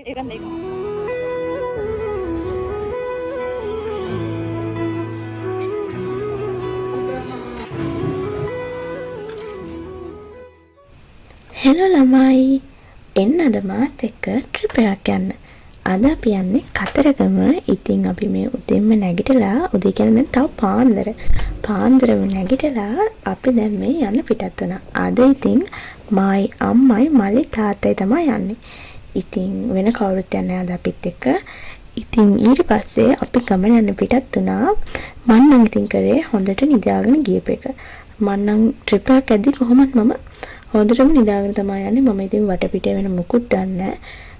Hello ළමයි එන්නද මාත් එක්ක ට්‍රිප් එකක් යන්න. අද අපි යන්නේ කතරගම. ඉතින් අපි මේ උදේම නැගිටලා උදේ කියන්නේ තව පාන්දරම නැගිටලා අපි දැන් මේ යන්න පිටත් වුණා. අද ඉතින් මායි අම්මයි මල්ලි තාත්තයි තමයි යන්නේ. ඉතින් වෙන කවුරුත් යන්නේ නැහැ අපිත් එක්ක. ඉතින් ඊට පස්සේ අපි ගමන යන්න පිටත් වුණා. මම නම් ඉතින් කරේ හොඳට නිදාගෙන ගියප එක. මම නම් ට්‍රිප් එකක් ඇද්දි කොහොමත් මම හොඳටම නිදාගෙන තමයි යන්නේ. මම ඉතින් වටපිටේ වෙන මුකුත් දන්නේ නැහැ.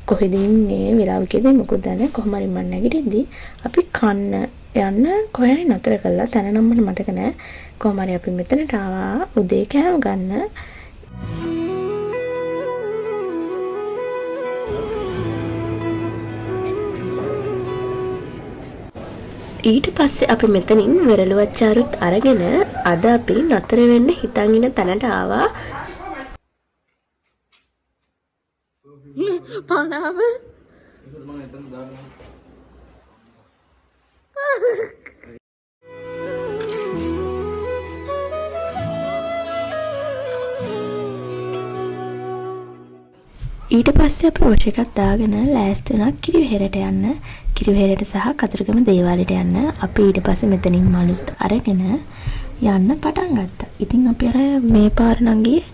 කොහෙද ඉන්නේ වෙලාවකදී මුකුත් දන්නේ නැහැ. කොහොම හරි මම නැගිටිද්දි අපි කන්න යන්න කොහේ නතර කළා. තැන නම් මට මතක නැහැ. කොහොම හරි අපි මෙතනට ආවා උදේ කෑම ගන්න. ඊට පස්සේ අපි මෙතනින් වෙරළුවච්චාරුත් අරගෙන අද අපි නතර වෙන්න හිතන් ඉන්න තැනට ආවා. පනාව ඊට පස්සේ අපි වොච් එකක් දාගෙන ලෑස්ති වුණා කිරිවෙහෙරට යන්න. කිරිවෙහෙරට සහ කතරගම දේවාලයට යන්න. අපි ඊට පස්සේ මෙතනින් මලුත් අරගෙන යන්න පටන් ගත්තා. ඉතින් අපි අර මේ පාර නම් ගියේ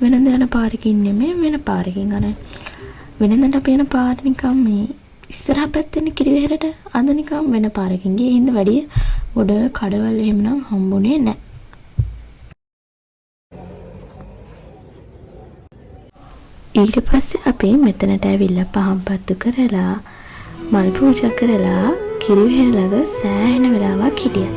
වෙනද යන පාරකින් නෙමෙයි වෙන පාරකින්. අර වෙනදට අපි යන පාර නිකම් මේ ඉස්සරහ පැත්තේ කිරිවෙහෙරට අද නිකම් වෙන පාරකින් ගියේ. හින්දා වැඩි ගොඩ කඩවල් එහෙමනම් හම්බුනේ නැහැ. ඊට පස්සේ අපි මෙතනට ඇවිල්ලා පහන් පත්තු කරලා මල් පූජා කරලා කිරිවෙහෙර ළඟ සෑහෙන වෙලාවක් හිටියා.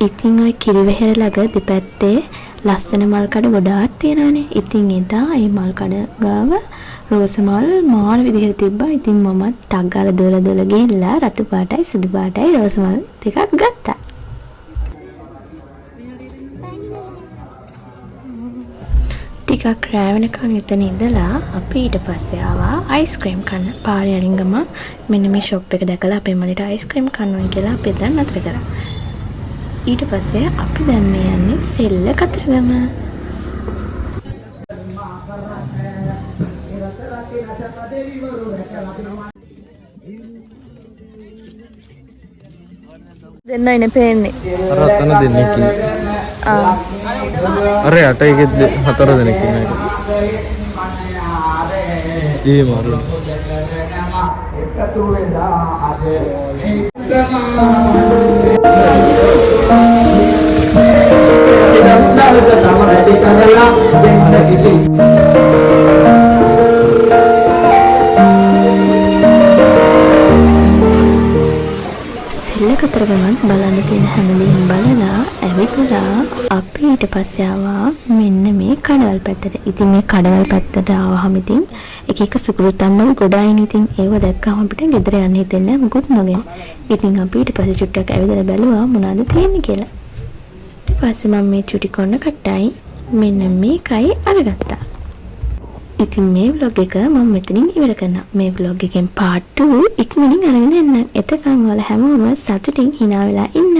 ඉතින් ওই කිරිවෙහෙර ළඟ දෙපැත්තේ ලස්සන මල් කඩ ගොඩාක් තියෙනවානේ. ඉතින් එදා මේ මල් කඩ ගාව රෝස මල් මාර විදිහට තිබ්බා. ඉතින් මමත් ටක් ගාලා දොල ගිහිල්ලා රතු පාටයි සුදු පාටයි රෝස මල් ටිකක් ගත්තා. ටිකක් රෑ වෙනකන් එතන ඉඳලා අපි ඊට පස්සේ ආවා අයිස්ක්‍රීම් කන්න. පාරේ යන ගම මෙන්න මේ ෂොප් එක දැකලා අපේ මලට අයිස්ක්‍රීම් කන්නවා කියලා අපි දැන් නතර කරා. ඊට පස්සේ අපි දැන් මේ යන්නේ සෙල්ල කතරගම. දෙන්නයිනේ පේන්නේ. අර අතන දෙන්නෙක් ඉන්නේ. අර යට එකෙත් හතර දෙනෙක් ඉන්නේ. ඒ මාරු. සෙල්ල කතරගමත් බලන්න තියෙන හැමදේම බලලා ඇවිත්ලා අපි ඊට පස්සේ ආවා මෙන්න මේ කඩවල් පැත්තට. ඉතින් මේ කඩවල් පැත්තට ආවහම ඉතින් එක එක සුකුරු තම්බල් ගොඩායිනේ. ඉතින් ඒව දැක්කම අපිට ගෙදර යන්න හිතෙන්නේ මොකුත් නොගෙන. ඉතින් අපි ඊට පස්සේ චුට්ටක් ඇවිදලා බැලුවා මොනවද තියෙන්නේ කියලා. ඊට පස්සේ මම මේ චුටි කොන්න කට්ටයි මෙන්න මේකයි අරගත්තා. ඉතින් මේ vlog එක මම මෙතනින් ඉවර කරනවා. මේ vlog එකෙන් part 2 ඉක්මනින් අරගෙන එන්න. එතකන් ඔයාලා හැමෝම සතුටින් hina වෙලා ඉන්න.